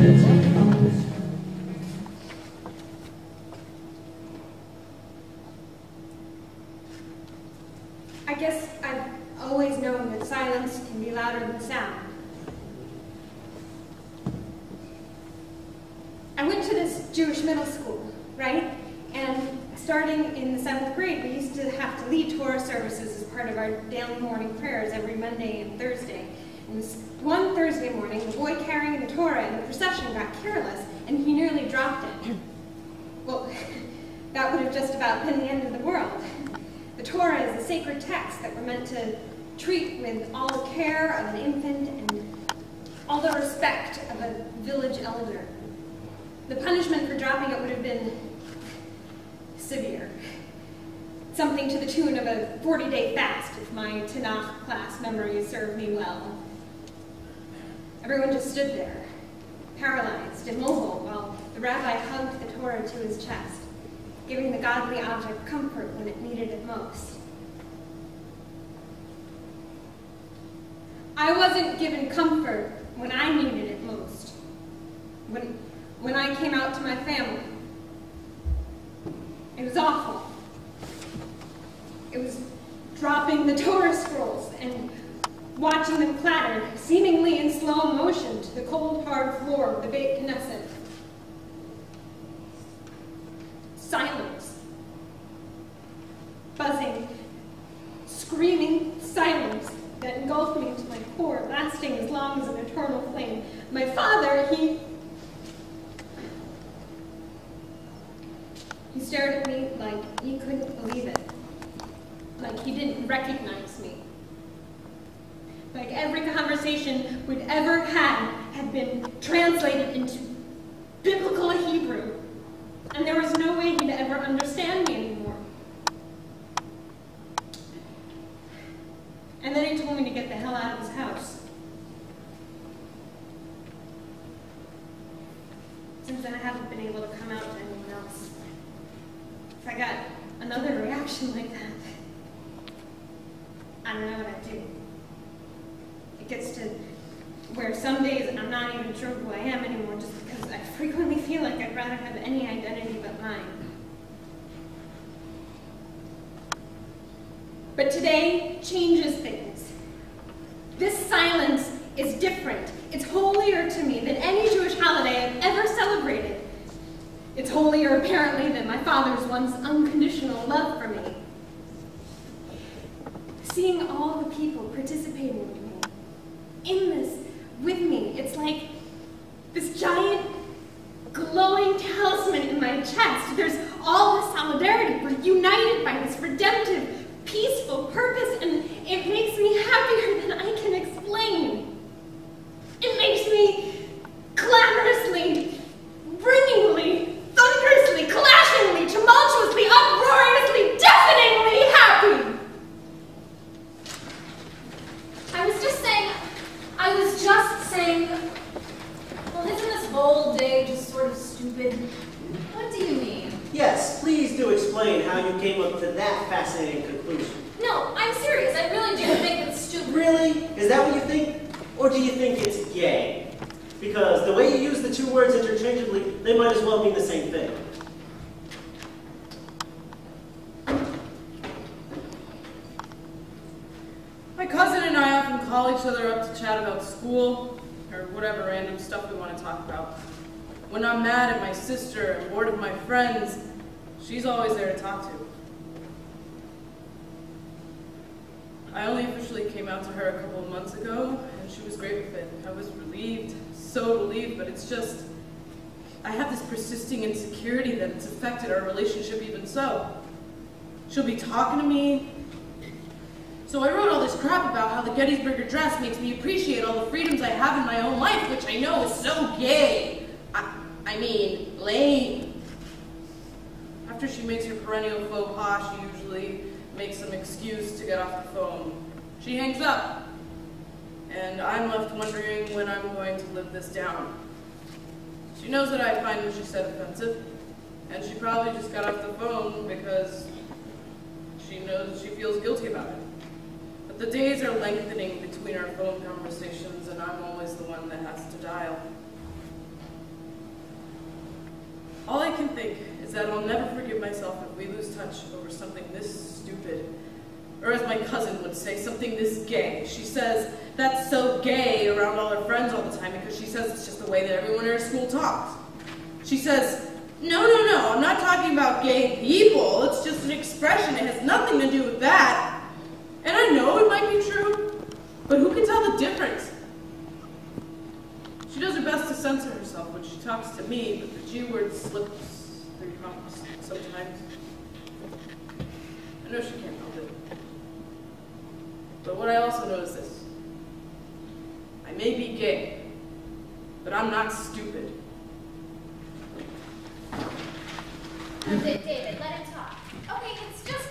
I guess I've always known that silence can be louder than sound. I went to this Jewish middle school, right? And starting in the 7th grade, we used to have to lead Torah services as part of our daily morning prayers every Monday and Thursday. And this one Thursday morning, the boy carrying the Torah in the procession got careless, and he nearly dropped it. Well, that would have just about been the end of the world. The Torah is a sacred text that we're meant to treat with all the care of an infant and all the respect of a village elder. The punishment for dropping it would have been severe. Something to the tune of a 40-day fast, if my Tanakh class memories serve me well. Everyone just stood there, paralyzed, immobile, while the rabbi hugged the Torah to his chest, giving the godly object comfort when it needed it most. I wasn't given comfort when I needed it most. When I came out to my family. It was awful. It was dropping the Torah scrolls and watching them clatter, seemingly in slow motion, to the cold, hard floor of the Beit Knesset. Silence. Buzzing, screaming silence that engulfed me to my core, lasting as long as an eternal flame. My father, he stared at me like he couldn't believe it, like he didn't recognize me. Like every conversation we'd ever had been translated into biblical Hebrew, and there was no way he'd ever understand me anymore. And then he told me to get the hell out of his house. Since then, I haven't been able to come out to anyone else. If I got another reaction like that, I don't know what I'd do. It gets to where some days I'm not even sure who I am anymore, just because I frequently feel like I'd rather have any identity but mine. But today changes things. This silence is different. It's holier to me than any Jewish holiday I've ever celebrated. It's holier, apparently, than my father's once unconditional love for me. Seeing all the people participating with me, in this with me, it's like this giant, glowing talisman in my chest. There's all this solidarity. We're united by this redemptive, peaceful purpose, and it makes me happier than I can explain. It makes me clamorously, ringingly, thunderously, clashingly, tumultuously, uproariously, deafeningly happy. I was just saying, well, isn't this whole day just sort of stupid? What do you mean? Yes, please do explain how you came up to that fascinating conclusion. No, I'm serious. I really do think it's stupid. Really? Is that what you think? Or do you think it's gay? Because the way you use the two words interchangeably, they might as well mean the same thing. My cousin and I often call each other up to chat about school, or whatever random stuff we want to talk about. When I'm mad at my sister and bored of my friends, she's always there to talk to. I only officially came out to her a couple of months ago, and she was great with it. I was relieved, so relieved, but it's just, I have this persisting insecurity that it's affected our relationship even so. She'll be talking to me. So I wrote all this crap about how the Gettysburg Address makes me appreciate all the freedoms I have in my own life, which I know is so gay. I mean, lame. After she makes her perennial faux pas, she usually makes some excuse to get off the phone. She hangs up, and I'm left wondering when I'm going to live this down. She knows that I find what she said offensive, and she probably just got off the phone because she knows she feels guilty about it. But the days are lengthening between our phone conversations, and I'm always the one that has to dial. All I can think is that I'll never forgive myself if we lose touch over something this stupid. Or as my cousin would say, something this gay. She says that's so gay around all her friends all the time because she says it's just the way that everyone in her school talks. She says, no, I'm not talking about gay people. It's just an expression. It has nothing to do with that. And I know it might be true, but who can tell the difference? She does her best to censor herself when she talks to me, but the G word slips through prompts sometimes. I know she can't help it. But what I also know is this. I may be gay, but I'm not stupid. David, let him talk. Okay, it's just,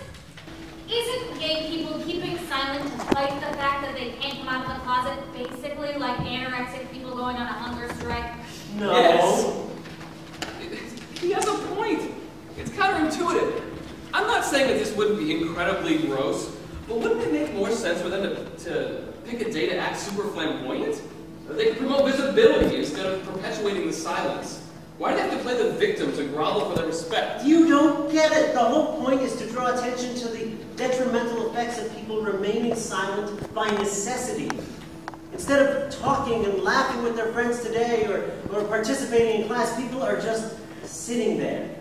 isn't gay people keeping silent to fight the fact that they can't come out of the closet, basically like anorexic people going on a hunger strike? No. Yes. He has a point. It's counterintuitive. I'm not saying that this wouldn't be incredibly gross, but wouldn't it make more sense for them to pick a day to act super flamboyant? They could promote visibility instead of perpetuating the silence. Why do they have to play the victim to grovel for their respect? You don't get it. The whole point is to draw attention to the detrimental effects of people remaining silent by necessity. Instead of talking and laughing with their friends today or participating in class, people are just sitting there.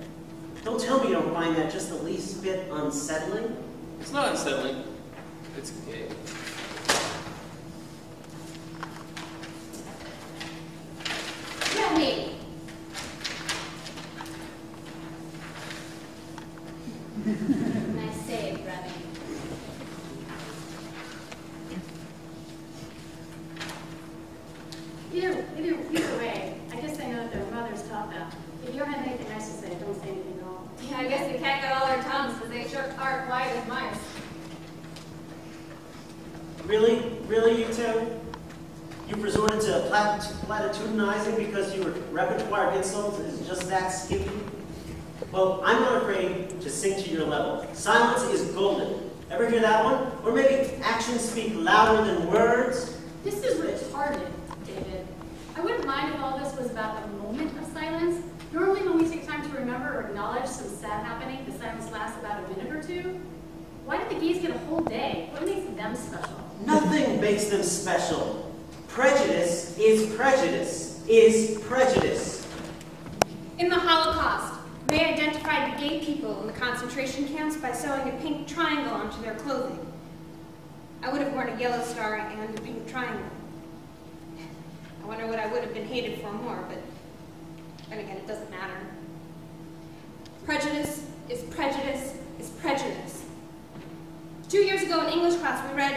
Don't tell me you don't find that just the least bit unsettling. It's not unsettling. It's gay. Yeah, maybe. Nice save, Remy. Either way, I guess they know that their mothers taught them. If you don't have anything nice to say, don't say anything at all. Yeah, I guess we can't get all our tongues because they sure are quiet as mice. Really? Really, you two? You've resorted to platitudinizing because your repertoire of insults is just that skimpy? Well, I'm not afraid to sing to your level. Silence is golden. Ever hear that one? Or maybe actions speak louder than words? This is retarded, David. I wouldn't mind if all this was about a moment of silence. Normally when we take time to remember or acknowledge some sad happening, the silence lasts about a minute or two. Why did the geese get a whole day? What makes them special? Nothing makes them special. Prejudice is prejudice, is prejudice. In the Holocaust, they identified the gay people in the concentration camps by sewing a pink triangle onto their clothing. I would have worn a yellow star and a pink triangle. I wonder what I would have been hated for more, but then again, it doesn't matter. Prejudice is prejudice is prejudice. 2 years ago in English class, we read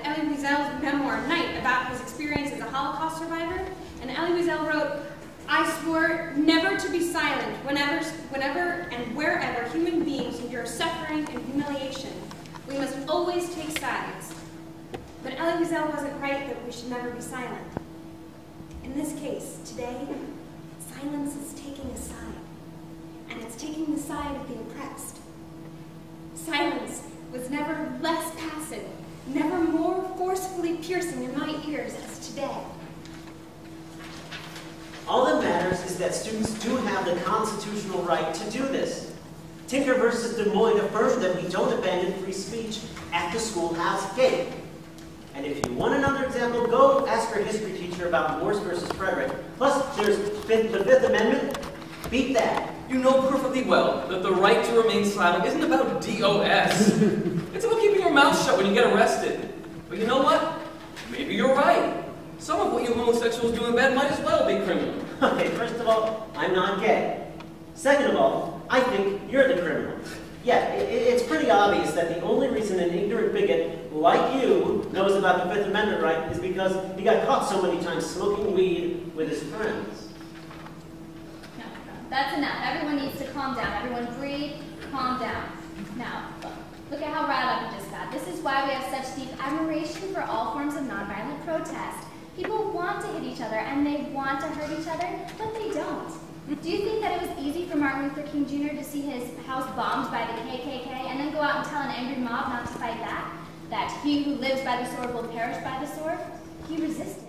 Elie Wiesel's memoir, Night, about his experience as a Holocaust survivor. And Elie Wiesel wrote, I swore never to be silent whenever and wherever human beings endure suffering and humiliation. We must always take sides. But Elie Wiesel wasn't right that we should never be silent. In this case, today, silence is taking a side. And it's taking the side of the oppressed. Silence was never less passive, never more forcefully piercing in my ears as today. All that matters is that students do have the constitutional right to do this. Tinker versus Des Moines affirmed that we don't abandon free speech at the schoolhouse gate. And if you want another example, go ask your history teacher about Morse versus Frederick. Plus, there's the Fifth Amendment. Beat that. You know perfectly well that the right to remain silent isn't about DOS. It's about keeping your mouth shut when you get arrested. But you know what? Maybe you're right. Some of what you homosexuals do in bed might as well be criminal. Okay, first of all, I'm not gay. Second of all, I think you're the criminal. Yeah, it's pretty obvious that the only reason an ignorant bigot like you knows about the Fifth Amendment right is because he got caught so many times smoking weed with his friends. No, that's enough. Everyone needs to calm down. Everyone breathe, calm down. Now, look at how riled up we just got. This is why we have such deep admiration for all forms of nonviolent protest. People want to hit each other and they want to hurt each other, but they don't. Do you think that it was easy for Martin Luther King Jr. to see his house bombed by the KKK and then go out and tell an angry mob not to fight back? That he who lives by the sword will perish by the sword? He resisted.